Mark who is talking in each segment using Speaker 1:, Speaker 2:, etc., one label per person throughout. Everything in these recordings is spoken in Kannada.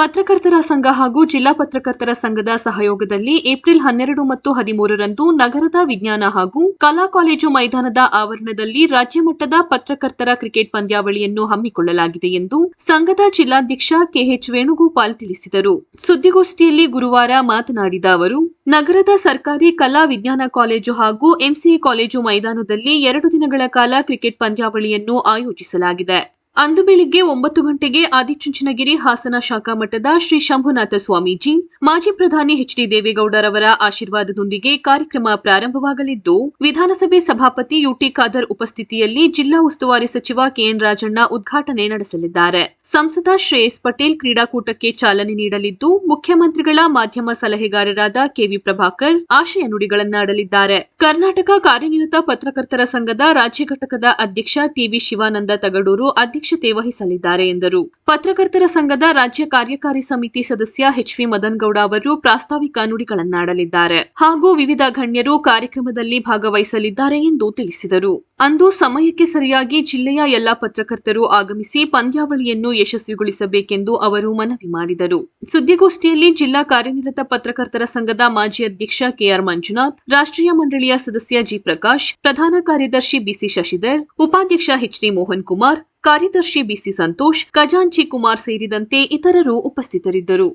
Speaker 1: ಪತ್ರಕರ್ತರ ಸಂಘ ಹಾಗೂ ಜಿಲ್ಲಾ ಪತ್ರಕರ್ತರ ಸಂಘದ ಸಹಯೋಗದಲ್ಲಿ ಏಪ್ರಿಲ್ 12 ಮತ್ತು 13ರಂದು ನಗರದ ವಿಜ್ಞಾನ ಹಾಗೂ ಕಲಾ ಕಾಲೇಜು ಮೈದಾನದ ಆವರಣದಲ್ಲಿ ರಾಜ್ಯಮಟ್ಟದ ಪತ್ರಕರ್ತರ ಕ್ರಿಕೆಟ್ ಪಂದ್ಯಾವಳಿಯನ್ನು ಹಮ್ಮಿಕೊಳ್ಳಲಾಗಿದೆ ಎಂದು ಸಂಘದ ಜಿಲ್ಲಾಧ್ಯಕ್ಷ ಕೆಎಚ್ ವೇಣುಗೋಪಾಲ್ ತಿಳಿಸಿದರು. ಸುದ್ದಿಗೋಷ್ಠಿಯಲ್ಲಿ ಗುರುವಾರ ಮಾತನಾಡಿದ ಅವರು, ನಗರದ ಸರ್ಕಾರಿ ಕಲಾ ವಿಜ್ಞಾನ ಕಾಲೇಜು ಹಾಗೂ ಎಂಸಿಎ ಕಾಲೇಜು ಮೈದಾನದಲ್ಲಿ 2 ದಿನಗಳ ಕಾಲ ಕ್ರಿಕೆಟ್ ಪಂದ್ಯಾವಳಿಯನ್ನು ಆಯೋಜಿಸಲಾಗಿದೆ. ಅಂದು ಬೆಳಿಗ್ಗೆ 9 ಗಂಟೆಗೆ ಆದಿಚುಂಚನಗಿರಿ ಹಾಸನ ಶಾಖಾ ಮಠದ ಶ್ರೀ ಶಂಭುನಾಥ ಸ್ವಾಮೀಜಿ, ಮಾಜಿ ಪ್ರಧಾನಿ ಎಚ್.ಡಿ. ದೇವೇಗೌಡರವರ ಆಶೀರ್ವಾದದೊಂದಿಗೆ ಕಾರ್ಯಕ್ರಮ ಪ್ರಾರಂಭವಾಗಲಿದ್ದು, ವಿಧಾನಸಭೆ ಸಭಾಪತಿ ಯುಟಿ ಖಾದರ್ ಉಪಸ್ಥಿತಿಯಲ್ಲಿ ಜಿಲ್ಲಾ ಉಸ್ತುವಾರಿ ಸಚಿವ ಕೆಎನ್ ರಾಜಣ್ಣ ಉದ್ಘಾಟನೆ ನಡೆಸಲಿದ್ದಾರೆ. ಸಂಸದ ಶ್ರೇಯಸ್ ಪಟೇಲ್ ಕ್ರೀಡಾಕೂಟಕ್ಕೆ ಚಾಲನೆ ನೀಡಲಿದ್ದು, ಮುಖ್ಯಮಂತ್ರಿಗಳ ಮಾಧ್ಯಮ ಸಲಹೆಗಾರರಾದ ಕೆವಿ ಪ್ರಭಾಕರ್ ಆಶಯ ನುಡಿಗಳನ್ನಾಡಲಿದ್ದಾರೆ. ಕರ್ನಾಟಕ ಕಾರ್ಯನಿರತ ಪತ್ರಕರ್ತರ ಸಂಘದ ರಾಜ್ಯ ಘಟಕದ ಅಧ್ಯಕ್ಷ ಟಿವಿ ಶಿವಾನಂದ ತಗಡೂರು ಅಧ್ಯಕ್ಷತೆ ವಹಿಸಲಿದ್ದಾರೆ ಎಂದರು. ಪತ್ರಕರ್ತರ ಸಂಘದ ರಾಜ್ಯ ಕಾರ್ಯಕಾರಿ ಸಮಿತಿ ಸದಸ್ಯ ಎಚ್.ವಿ. ಮದನಗೌಡ ಅವರು ಪ್ರಾಸ್ತಾವಿಕ ನುಡಿಗಳನ್ನಾಡಲಿದ್ದಾರೆ ಹಾಗೂ ವಿವಿಧ ಗಣ್ಯರು ಕಾರ್ಯಕ್ರಮದಲ್ಲಿ ಭಾಗವಹಿಸಲಿದ್ದಾರೆ ಎಂದು ತಿಳಿಸಿದರು. ಅಂದು ಸಮಯಕ್ಕೆ ಸರಿಯಾಗಿ ಜಿಲ್ಲೆಯ ಎಲ್ಲಾ ಪತ್ರಕರ್ತರು ಆಗಮಿಸಿ ಪಂದ್ಯಾವಳಿಯನ್ನು ಯಶಸ್ವಿಗೊಳಿಸಬೇಕೆಂದು ಅವರು ಮನವಿ ಮಾಡಿದರು. ಸುದ್ದಿಗೋಷ್ಠಿಯಲ್ಲಿ ಜಿಲ್ಲಾ ಕಾರ್ಯನಿರತ ಪತ್ರಕರ್ತರ ಸಂಘದ ಮಾಜಿ ಅಧ್ಯಕ್ಷ ಕೆಆರ್ ಮಂಜುನಾಥ್, ರಾಷ್ಟ್ರೀಯ ಮಂಡಳಿಯ ಸದಸ್ಯ ಜಿ ಪ್ರಕಾಶ್, ಪ್ರಧಾನ ಕಾರ್ಯದರ್ಶಿ ಬಿಸಿ ಶಶಿಧರ್, ಉಪಾಧ್ಯಕ್ಷ ಎಚ್.ಡಿ. ಮೋಹನ್ ಕುಮಾರ್, ಕಾರ್ಯದರ್ಶಿ ಬಿಸಿ ಸಂತೋಷ್, ಖಜಾಂಚಿ ಕುಮಾರ್ ಸೇರಿದಂತೆ ಇತರರು ಉಪಸ್ಥಿತರಿದ್ದರು.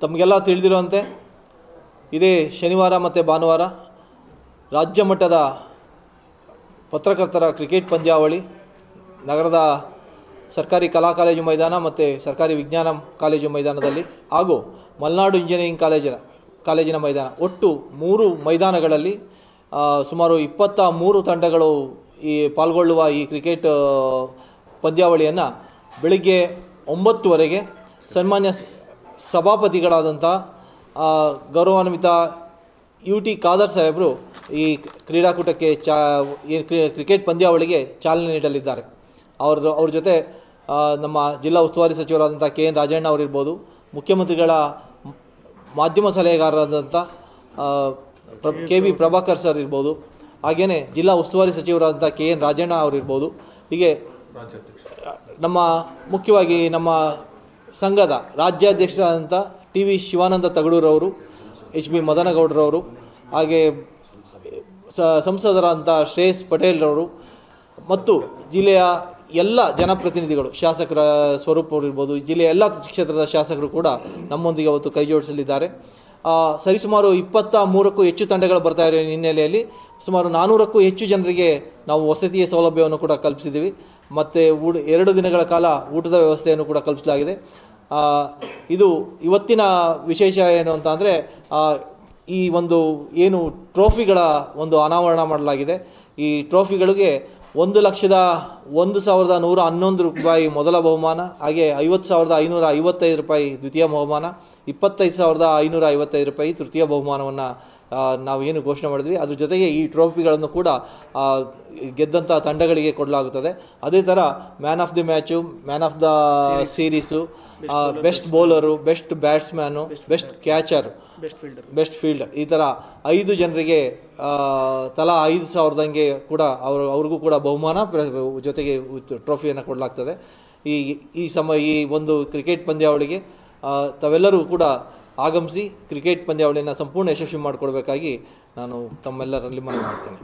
Speaker 2: ತಮಗೆಲ್ಲ ತಿಳಿದಿರುವಂತೆ ಇದೇ ಶನಿವಾರ ಮತ್ತು ಭಾನುವಾರ ರಾಜ್ಯ ಮಟ್ಟದ ಪತ್ರಕರ್ತರ ಕ್ರಿಕೆಟ್ ಪಂದ್ಯಾವಳಿ ನಗರದ ಸರ್ಕಾರಿ ಕಲಾ ಕಾಲೇಜು ಮೈದಾನ ಮತ್ತು ಸರ್ಕಾರಿ ವಿಜ್ಞಾನ ಕಾಲೇಜು ಮೈದಾನದಲ್ಲಿ ಹಾಗೂ ಮಲೆನಾಡು ಇಂಜಿನಿಯರಿಂಗ್ ಕಾಲೇಜಿನ ಮೈದಾನ, ಒಟ್ಟು 3 ಮೈದಾನಗಳಲ್ಲಿ ಸುಮಾರು 23 ತಂಡಗಳು ಪಾಲ್ಗೊಳ್ಳುವ ಈ ಕ್ರಿಕೆಟ್ ಪಂದ್ಯಾವಳಿಯನ್ನು ಬೆಳಿಗ್ಗೆ 9 ಸನ್ಮಾನ್ಯ ಸಭಾಪತಿಗಳಾದಂಥ ಗೌರವಾನ್ವಿತ ಯುಟಿ ಖಾದರ್ ಸಾಹೇಬರು ಈ ಕ್ರೀಡಾಕೂಟಕ್ಕೆ ಕ್ರಿಕೆಟ್ ಪಂದ್ಯಾವಳಿಗೆ ಚಾಲನೆ ನೀಡಲಿದ್ದಾರೆ. ಅವ್ರ ಜೊತೆ ನಮ್ಮ ಜಿಲ್ಲಾ ಉಸ್ತುವಾರಿ ಸಚಿವರಾದಂಥ ಕೆಎನ್ ರಾಜಣ್ಣ ಅವರಿರ್ಬೋದು, ಮುಖ್ಯಮಂತ್ರಿಗಳ ಮಾಧ್ಯಮ ಸಲಹೆಗಾರರಾದಂಥ ಕೆವಿ ಪ್ರಭಾಕರ್ ಸರ್ ಇರ್ಬೋದು, ಹಾಗೆಯೇ ಜಿಲ್ಲಾ ಉಸ್ತುವಾರಿ ಸಚಿವರಾದಂಥ ಕೆಎನ್ ರಾಜಣ್ಣ ಅವರಿರ್ಬೋದು, ಹೀಗೆ ಮುಖ್ಯವಾಗಿ ನಮ್ಮ ಸಂಘದ ರಾಜ್ಯಾಧ್ಯಕ್ಷರಾದಂಥ ಟಿವಿ ಶಿವಾನಂದ ತಗಡೂರವರು, ಎಚ್.ಬಿ. ಮದನಗೌಡರವರು, ಹಾಗೆ ಸಂಸದರಾದಂಥ ಶ್ರೇಯಸ್ ಪಟೇಲ್ರವರು ಮತ್ತು ಜಿಲ್ಲೆಯ ಎಲ್ಲ ಜನಪ್ರತಿನಿಧಿಗಳು, ಶಾಸಕರ ಸ್ವರೂಪ್ ಅವರಿರ್ಬೋದು, ಜಿಲ್ಲೆಯ ಎಲ್ಲ ಕ್ಷೇತ್ರದ ಶಾಸಕರು ಕೂಡ ನಮ್ಮೊಂದಿಗೆ ಅವತ್ತು ಕೈ ಜೋಡಿಸಲಿದ್ದಾರೆ. ಸರಿಸುಮಾರು 23ಕ್ಕೂ ಹೆಚ್ಚು ತಂಡಗಳು ಬರ್ತಾ ಇರೋ ಹಿನ್ನೆಲೆಯಲ್ಲಿ ಸುಮಾರು 400ಕ್ಕೂ ಹೆಚ್ಚು ಜನರಿಗೆ ನಾವು ವಸತಿಯ ಸೌಲಭ್ಯವನ್ನು ಕೂಡ ಕಲ್ಪಿಸಿದ್ದೀವಿ ಮತ್ತು 2 ದಿನಗಳ ಕಾಲ ಊಟದ ವ್ಯವಸ್ಥೆಯನ್ನು ಕೂಡ ಕಲ್ಪಿಸಲಾಗಿದೆ. ಇದು ಇವತ್ತಿನ ವಿಶೇಷ ಏನು ಅಂತ ಅಂದರೆ, ಈ ಏನು ಟ್ರೋಫಿಗಳ ಅನಾವರಣ ಮಾಡಲಾಗಿದೆ. ಈ ಟ್ರೋಫಿಗಳಿಗೆ 1,01,111 ರೂಪಾಯಿ ಮೊದಲ ಬಹುಮಾನ, ಹಾಗೆ 50,555 ರೂಪಾಯಿ ದ್ವಿತೀಯ ಬಹುಮಾನ, 25,555 ರೂಪಾಯಿ ತೃತೀಯ ಬಹುಮಾನವನ್ನು ನಾವೇನು ಘೋಷಣೆ ಮಾಡಿದ್ವಿ. ಅದ್ರ ಜೊತೆಗೆ ಈ ಟ್ರೋಫಿಗಳನ್ನು ಕೂಡ ಗೆದ್ದಂಥ ತಂಡಗಳಿಗೆ ಕೊಡಲಾಗುತ್ತದೆ. ಅದೇ ಥರ man of the match, man of the series, best bowler, best batsman, best catcher, best fielder, ಈ ಥರ 5 ಜನರಿಗೆ ತಲಾ 5,000 ಕೂಡ ಅವ್ರಿಗೂ ಕೂಡ ಬಹುಮಾನ ಜೊತೆಗೆ ಟ್ರೋಫಿಯನ್ನು ಕೊಡಲಾಗ್ತದೆ. ಈ ಒಂದು ಕ್ರಿಕೆಟ್ ಪಂದ್ಯಾವಳಿಗೆ ತಾವೆಲ್ಲರೂ ಕೂಡ ಆಗಮಿಸಿ ಕ್ರಿಕೆಟ್ ಪಂದ್ಯಾವಳಿಯನ್ನು ಸಂಪೂರ್ಣ ಯಶಸ್ವಿ ಮಾಡಿಕೊಡ್ಬೇಕಾಗಿ ನಾನು ತಮ್ಮೆಲ್ಲರಲ್ಲಿ ಮನವಿ ಮಾಡ್ತೇನೆ.